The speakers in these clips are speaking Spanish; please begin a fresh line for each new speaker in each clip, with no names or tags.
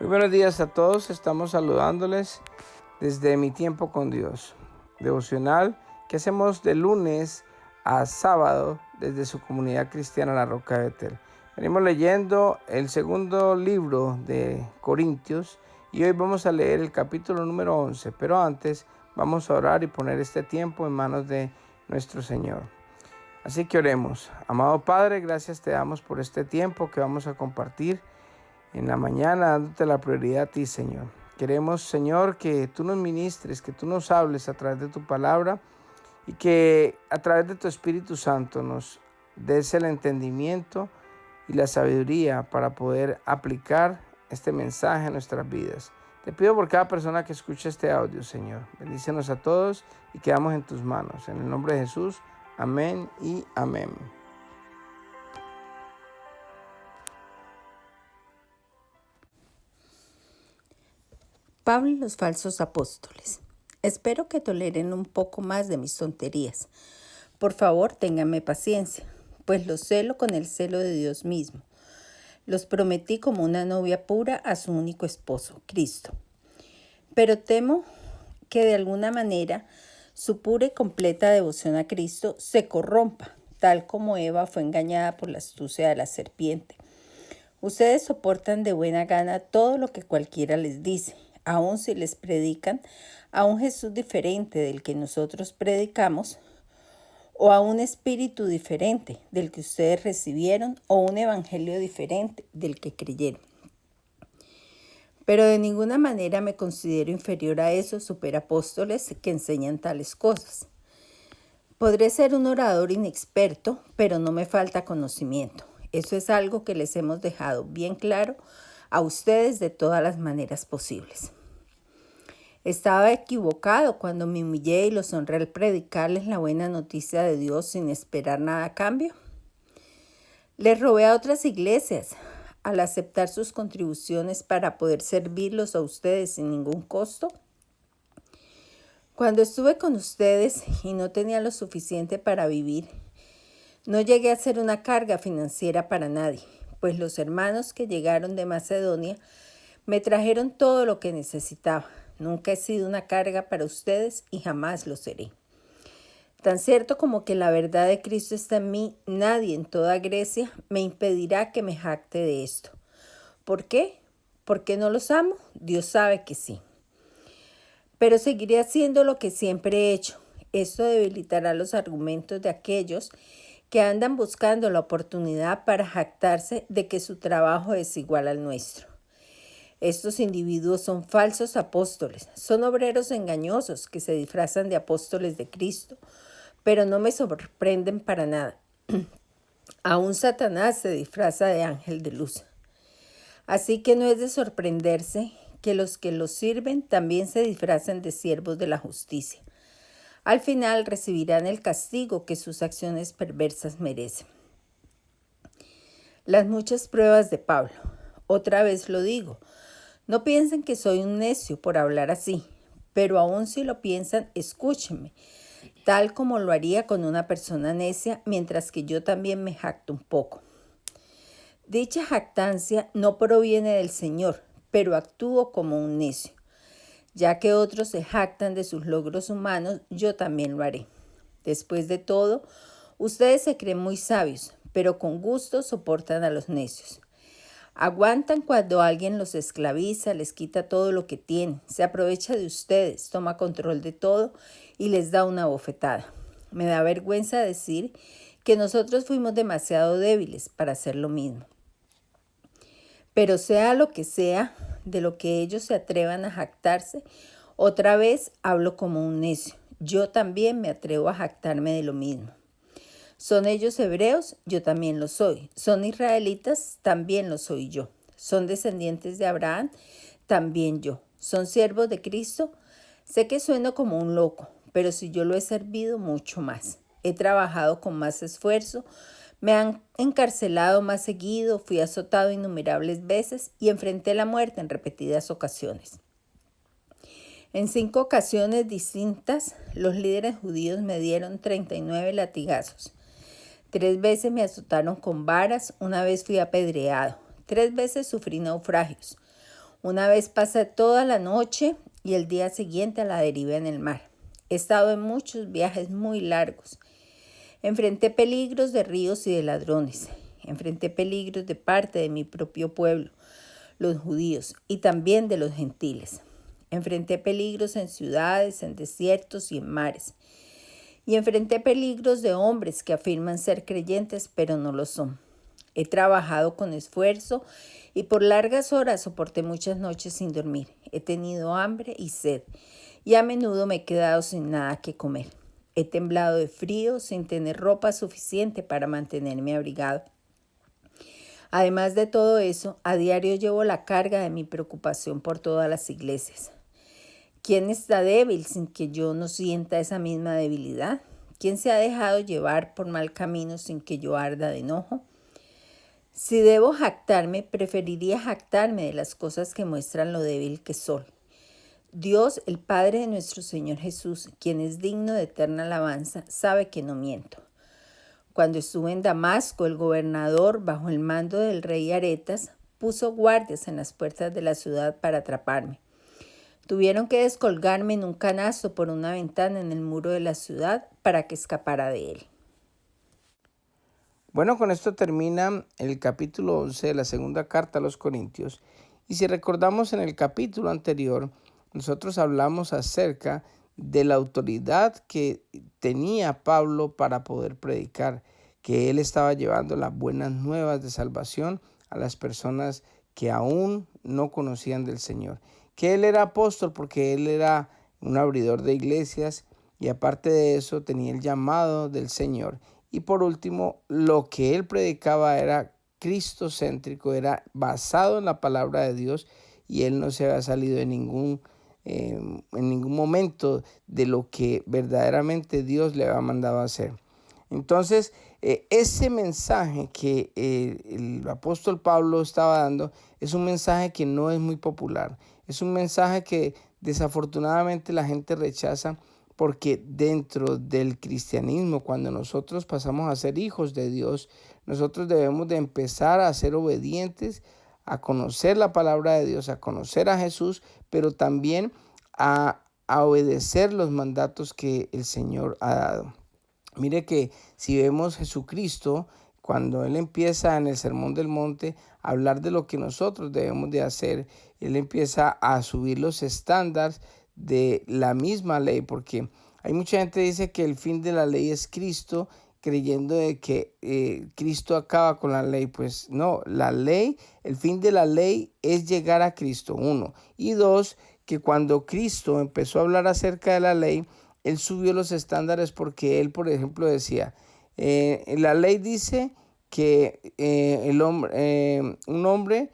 Muy buenos días a todos, estamos saludándoles desde Mi Tiempo con Dios, devocional que hacemos de lunes a sábado desde su comunidad cristiana La Roca de Betel. Venimos leyendo el segundo libro de Corintios y hoy vamos a leer el capítulo número 11, pero antes vamos a orar y poner este tiempo en manos de nuestro Señor. Así que oremos. Amado Padre, gracias te damos por este tiempo que vamos a compartir en la mañana, dándote la prioridad a ti, Señor. Queremos, Señor, que tú nos ministres, que tú nos hables a través de tu palabra y que a través de tu Espíritu Santo nos des el entendimiento y la sabiduría para poder aplicar este mensaje a nuestras vidas. Te pido por cada persona que escuche este audio, Señor. Bendícenos a todos y quedamos en tus manos. En el nombre de Jesús, amén y amén.
Pablo y los falsos apóstoles. Espero que toleren un poco más de mis tonterías. Por favor, ténganme paciencia, pues los celo con el celo de Dios mismo. Los prometí como una novia pura a su único esposo, Cristo. Pero temo que de alguna manera su pura y completa devoción a Cristo se corrompa, tal como Eva fue engañada por la astucia de la serpiente. Ustedes soportan de buena gana todo lo que cualquiera les dice, aun si les predican a un Jesús diferente del que nosotros predicamos, o a un espíritu diferente del que ustedes recibieron, o un evangelio diferente del que creyeron. Pero de ninguna manera me considero inferior a esos superapóstoles que enseñan tales cosas. Podré ser un orador inexperto, pero no me falta conocimiento. Eso es algo que les hemos dejado bien claro a ustedes de todas las maneras posibles. Estaba equivocado cuando me humillé y los honré al predicarles la buena noticia de Dios sin esperar nada a cambio. Les robé a otras iglesias al aceptar sus contribuciones para poder servirlos a ustedes sin ningún costo. Cuando estuve con ustedes y no tenía lo suficiente para vivir, no llegué a ser una carga financiera para nadie, pues los hermanos que llegaron de Macedonia me trajeron todo lo que necesitaba. Nunca he sido una carga para ustedes y jamás lo seré. Tan cierto como que la verdad de Cristo está en mí, nadie en toda Grecia me impedirá que me jacte de esto. ¿Por qué? ¿Por qué no los amo? Dios sabe que sí. Pero seguiré haciendo lo que siempre he hecho. Esto debilitará los argumentos de aquellos que andan buscando la oportunidad para jactarse de que su trabajo es igual al nuestro. Estos individuos son falsos apóstoles, son obreros engañosos que se disfrazan de apóstoles de Cristo, pero no me sorprenden para nada. Aún Satanás se disfraza de ángel de luz. Así que no es de sorprenderse que los sirven también se disfracen de siervos de la justicia. Al final recibirán el castigo que sus acciones perversas merecen. Las muchas pruebas de Pablo. Otra vez lo digo, no piensen que soy un necio por hablar así, pero aun si lo piensan, escúchenme, tal como lo haría con una persona necia, mientras que yo también me jacto un poco. Dicha jactancia no proviene del Señor, pero actúo como un necio. Ya que otros se jactan de sus logros humanos, yo también lo haré. Después de todo, ustedes se creen muy sabios, pero con gusto soportan a los necios. Aguantan cuando alguien los esclaviza, les quita todo lo que tienen, se aprovecha de ustedes, toma control de todo y les da una bofetada. Me da vergüenza decir que nosotros fuimos demasiado débiles para hacer lo mismo. Pero sea lo que sea, de lo que ellos se atrevan a jactarse, otra vez hablo como un necio. Yo también me atrevo a jactarme de lo mismo. ¿Son ellos hebreos? Yo también lo soy. ¿Son israelitas? También lo soy yo. ¿Son descendientes de Abraham? También yo. ¿Son siervos de Cristo? Sé que sueno como un loco, pero si yo lo he servido, mucho más. He trabajado con más esfuerzo, me han encarcelado más seguido, fui azotado innumerables veces y enfrenté la muerte en repetidas ocasiones. En 5 ocasiones distintas, los líderes judíos me dieron 39 latigazos. 3 veces me azotaron con varas, una vez fui apedreado. 3 veces sufrí naufragios. Una vez pasé toda la noche y el día siguiente a la deriva en el mar. He estado en muchos viajes muy largos. Enfrenté peligros de ríos y de ladrones. Enfrenté peligros de parte de mi propio pueblo, los judíos, y también de los gentiles. Enfrenté peligros en ciudades, en desiertos y en mares. Y enfrenté peligros de hombres que afirman ser creyentes, pero no lo son. He trabajado con esfuerzo y por largas horas soporté muchas noches sin dormir. He tenido hambre y sed, y a menudo me he quedado sin nada que comer. He temblado de frío sin tener ropa suficiente para mantenerme abrigado. Además de todo eso, a diario llevo la carga de mi preocupación por todas las iglesias. ¿Quién está débil sin que yo no sienta esa misma debilidad? ¿Quién se ha dejado llevar por mal camino sin que yo arda de enojo? Si debo jactarme, preferiría jactarme de las cosas que muestran lo débil que soy. Dios, el Padre de nuestro Señor Jesús, quien es digno de eterna alabanza, sabe que no miento. Cuando estuve en Damasco, el gobernador, bajo el mando del rey Aretas, puso guardias en las puertas de la ciudad para atraparme. Tuvieron que descolgarme en un canasto por una ventana en el muro de la ciudad para que escapara de él.
Bueno, con esto termina el capítulo 11 de la segunda carta a los Corintios. Y si recordamos en el capítulo anterior, nosotros hablamos acerca de la autoridad que tenía Pablo para poder predicar, que él estaba llevando las buenas nuevas de salvación a las personas que aún no conocían del Señor. Que él era apóstol porque él era un abridor de iglesias y aparte de eso tenía el llamado del Señor. Y por último, lo que él predicaba era cristocéntrico, era basado en la palabra de Dios y él no se había salido en ningún momento de lo que verdaderamente Dios le había mandado a hacer. Entonces, ese mensaje que el apóstol Pablo estaba dando es un mensaje que no es muy popular. Es un mensaje que desafortunadamente la gente rechaza porque dentro del cristianismo, cuando nosotros pasamos a ser hijos de Dios, nosotros debemos de empezar a ser obedientes, a conocer la palabra de Dios, a conocer a Jesús, pero también a obedecer los mandatos que el Señor ha dado. Mire que si vemos Jesucristo, cuando Él empieza en el Sermón del Monte a hablar de lo que nosotros debemos de hacer, Él empieza a subir los estándares de la misma ley, porque hay mucha gente que dice que el fin de la ley es Cristo, creyendo de que Cristo acaba con la ley. Pues no, la ley, el fin de la ley es llegar a Cristo, uno. Y dos, que cuando Cristo empezó a hablar acerca de la ley, Él subió los estándares porque Él, por ejemplo, decía, la ley dice que un hombre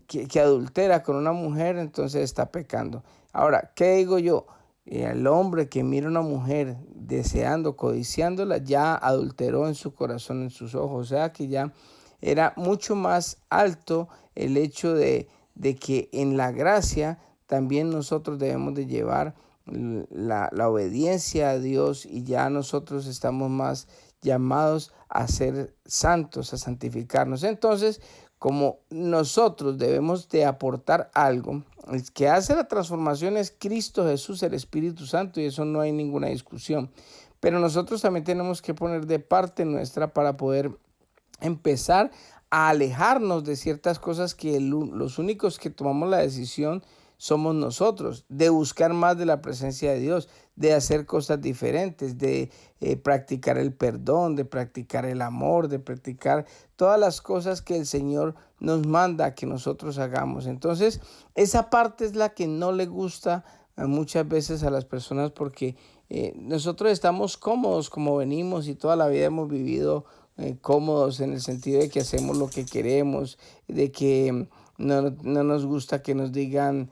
que adultera con una mujer, entonces está pecando. Ahora, ¿qué digo yo? El hombre que mira a una mujer deseando, codiciándola, ya adulteró en su corazón, en sus ojos. O sea que ya era mucho más alto el hecho de que en la gracia también nosotros debemos de llevar la obediencia a Dios y ya nosotros estamos más llamados a ser santos, a santificarnos. Entonces, como nosotros debemos de aportar algo, el que hace la transformación es Cristo Jesús, el Espíritu Santo, y eso no hay ninguna discusión. Pero nosotros también tenemos que poner de parte nuestra para poder empezar a alejarnos de ciertas cosas que los únicos que tomamos la decisión somos nosotros, de buscar más de la presencia de Dios, de hacer cosas diferentes, de practicar el perdón, de practicar el amor, de practicar todas las cosas que el Señor nos manda que nosotros hagamos. Entonces, esa parte es la que no le gusta muchas veces a las personas porque nosotros estamos cómodos como venimos y toda la vida hemos vivido cómodos en el sentido de que hacemos lo que queremos, de que no nos gusta que nos digan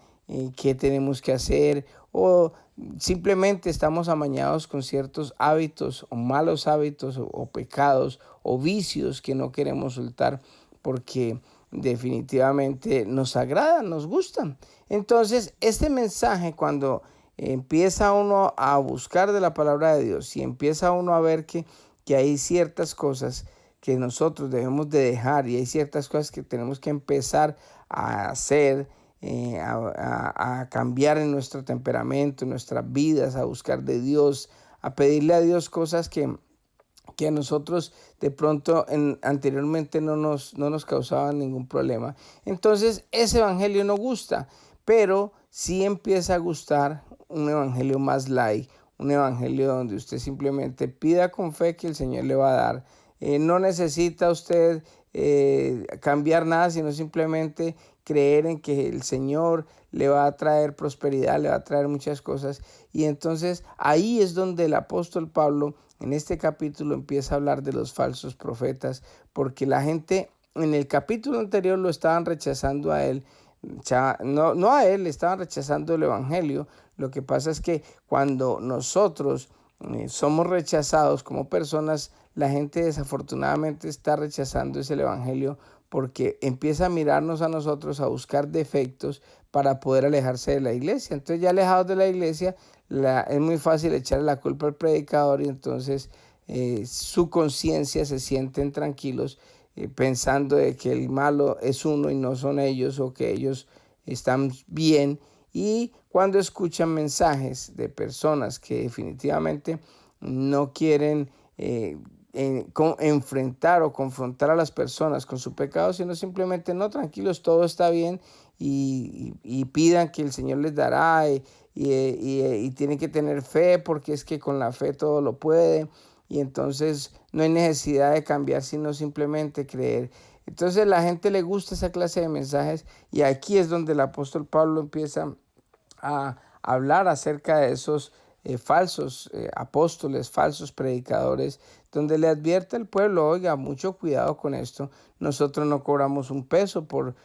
qué tenemos que hacer o simplemente estamos amañados con ciertos hábitos o malos hábitos o pecados o vicios que no queremos soltar porque definitivamente nos agradan, nos gustan. Entonces, este mensaje cuando empieza uno a buscar de la palabra de Dios y empieza uno a ver que hay ciertas cosas que nosotros debemos de dejar y hay ciertas cosas que tenemos que empezar a hacer, a cambiar en nuestro temperamento, en nuestras vidas, a buscar de Dios, a pedirle a Dios cosas que a nosotros de pronto anteriormente no nos causaban ningún problema. Entonces ese evangelio no gusta, pero sí empieza a gustar un evangelio más light, un evangelio donde usted simplemente pida con fe que el Señor le va a dar. No necesita usted cambiar nada, sino simplemente creer en que el Señor le va a traer prosperidad, le va a traer muchas cosas. Y entonces ahí es donde el apóstol Pablo en este capítulo empieza a hablar de los falsos profetas, porque la gente en el capítulo anterior lo estaban rechazando a él. No a él, estaban rechazando el evangelio. Lo que pasa es que cuando nosotros somos rechazados como personas, la gente desafortunadamente está rechazando ese evangelio porque empieza a mirarnos a nosotros, a buscar defectos para poder alejarse de la iglesia. Entonces ya alejados de la iglesia, es muy fácil echarle la culpa al predicador y entonces su conciencia se sienten tranquilos pensando de que el malo es uno y no son ellos, o que ellos están bien. Y cuando escuchan mensajes de personas que definitivamente no quieren enfrentar o confrontar a las personas con su pecado, sino simplemente tranquilos, todo está bien, y pidan que el Señor les dará, y tienen que tener fe porque es que con la fe todo lo puede, y entonces no hay necesidad de cambiar sino simplemente creer. Entonces a la gente le gusta esa clase de mensajes, y aquí es donde el apóstol Pablo empieza a hablar acerca de esos falsos apóstoles, falsos predicadores, donde le advierte al pueblo: oiga, mucho cuidado con esto. Nosotros no cobramos un peso por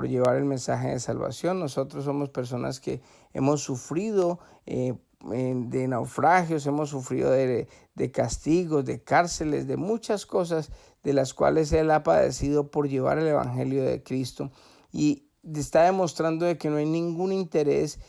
llevar el mensaje de salvación. Nosotros somos personas que hemos sufrido de naufragios, hemos sufrido de castigos, de cárceles, de muchas cosas de las cuales él ha padecido por llevar el evangelio de Cristo. Y está demostrando de que no hay ningún interés,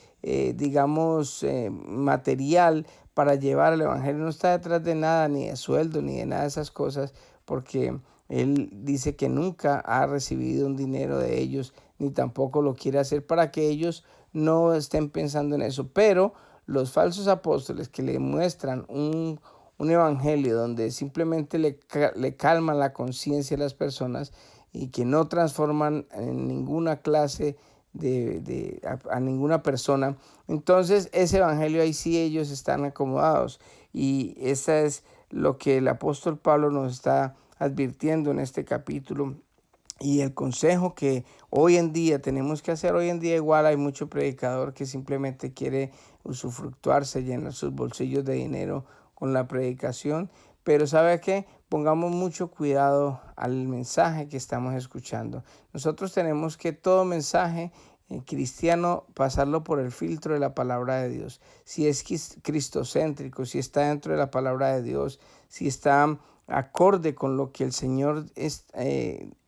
material para llevar el evangelio. No está detrás de nada, ni de sueldo, ni de nada de esas cosas, porque él dice que nunca ha recibido un dinero de ellos, ni tampoco lo quiere hacer, para que ellos no estén pensando en eso. Pero los falsos apóstoles que le muestran un evangelio donde simplemente le calman la conciencia a las personas, y que no transforman en ninguna clase a ninguna persona, entonces ese evangelio ahí sí ellos están acomodados. Y esa es lo que el apóstol Pablo nos está advirtiendo en este capítulo. Y el consejo que hoy en día tenemos que hacer, hoy en día igual hay mucho predicador que simplemente quiere usufructuarse, llenar sus bolsillos de dinero con la predicación, pero ¿sabe qué? Pongamos mucho cuidado al mensaje que estamos escuchando. Nosotros tenemos que todo mensaje cristiano pasarlo por el filtro de la palabra de Dios. Si es cristocéntrico, si está dentro de la palabra de Dios, si está acorde con lo que el Señor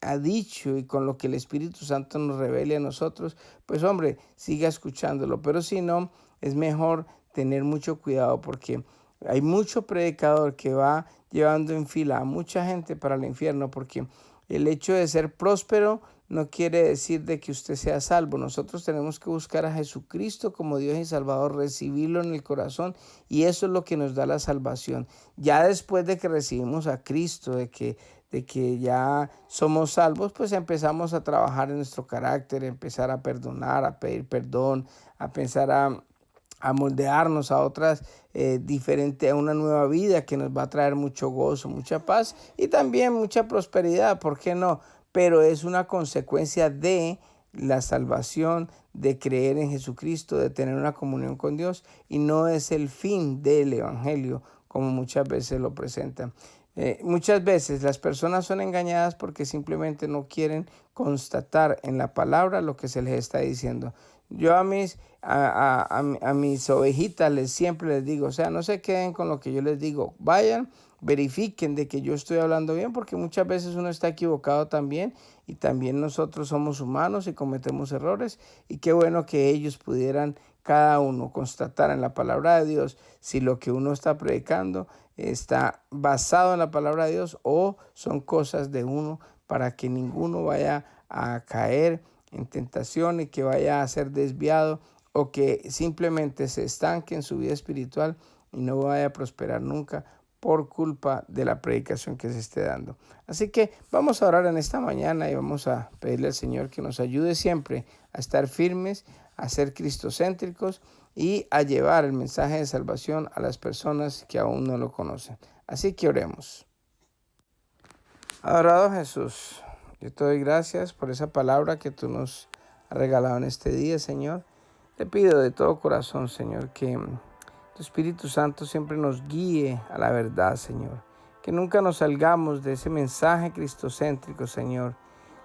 ha dicho y con lo que el Espíritu Santo nos revele a nosotros, pues hombre, siga escuchándolo. Pero si no, es mejor tener mucho cuidado, porque hay mucho predicador que va llevando en fila a mucha gente para el infierno, porque el hecho de ser próspero no quiere decir de que usted sea salvo. Nosotros tenemos que buscar a Jesucristo como Dios y Salvador, recibirlo en el corazón, y eso es lo que nos da la salvación. Ya después de que recibimos a Cristo, de que ya somos salvos, pues empezamos a trabajar en nuestro carácter, empezar a perdonar, a pedir perdón, a pensar a moldearnos a otras diferente, a una nueva vida que nos va a traer mucho gozo, mucha paz y también mucha prosperidad, ¿por qué no? Pero es una consecuencia de la salvación, de creer en Jesucristo, de tener una comunión con Dios, y no es el fin del evangelio como muchas veces lo presentan. Muchas veces las personas son engañadas porque simplemente no quieren constatar en la palabra lo que se les está diciendo. Yo a mis ovejitas siempre les digo, o sea, no se queden con lo que yo les digo, vayan, verifiquen de que yo estoy hablando bien, porque muchas veces uno está equivocado también, y también nosotros somos humanos y cometemos errores, y qué bueno que ellos pudieran cada uno constatar en la palabra de Dios si lo que uno está predicando está basado en la palabra de Dios o son cosas de uno, para que ninguno vaya a caer en tentación y que vaya a ser desviado o que simplemente se estanque en su vida espiritual y no vaya a prosperar nunca por culpa de la predicación que se esté dando. Así que vamos a orar en esta mañana y vamos a pedirle al Señor que nos ayude siempre a estar firmes, a ser cristocéntricos y a llevar el mensaje de salvación a las personas que aún no lo conocen. Así que oremos. Adorado Jesús, yo te doy gracias por esa palabra que tú nos has regalado en este día, Señor. Te pido de todo corazón, Señor, que tu Espíritu Santo siempre nos guíe a la verdad, Señor. Que nunca nos salgamos de ese mensaje cristocéntrico, Señor,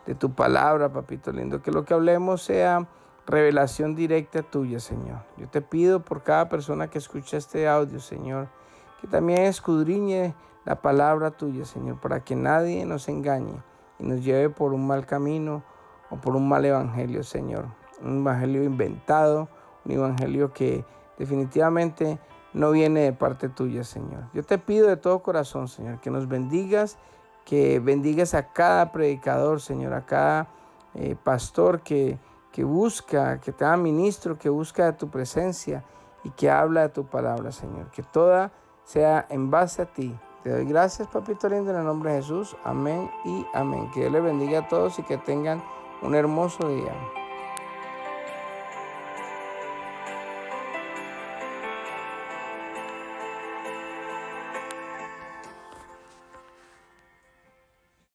de tu palabra, papito lindo. Que lo que hablemos sea revelación directa tuya, Señor. Yo te pido por cada persona que escucha este audio, Señor, que también escudriñe la palabra tuya, Señor, para que nadie nos engañe y nos lleve por un mal camino o por un mal evangelio, Señor. Un evangelio inventado, un evangelio que definitivamente no viene de parte tuya, Señor. Yo te pido de todo corazón, Señor, que nos bendigas, que bendigas a cada predicador, Señor, a cada pastor que busca, que te da ministro, que busca de tu presencia y que habla de tu palabra, Señor. Que toda sea en base a ti. Te doy gracias, papito lindo, en el nombre de Jesús. Amén y amén. Que Dios les bendiga a todos y que tengan un hermoso día.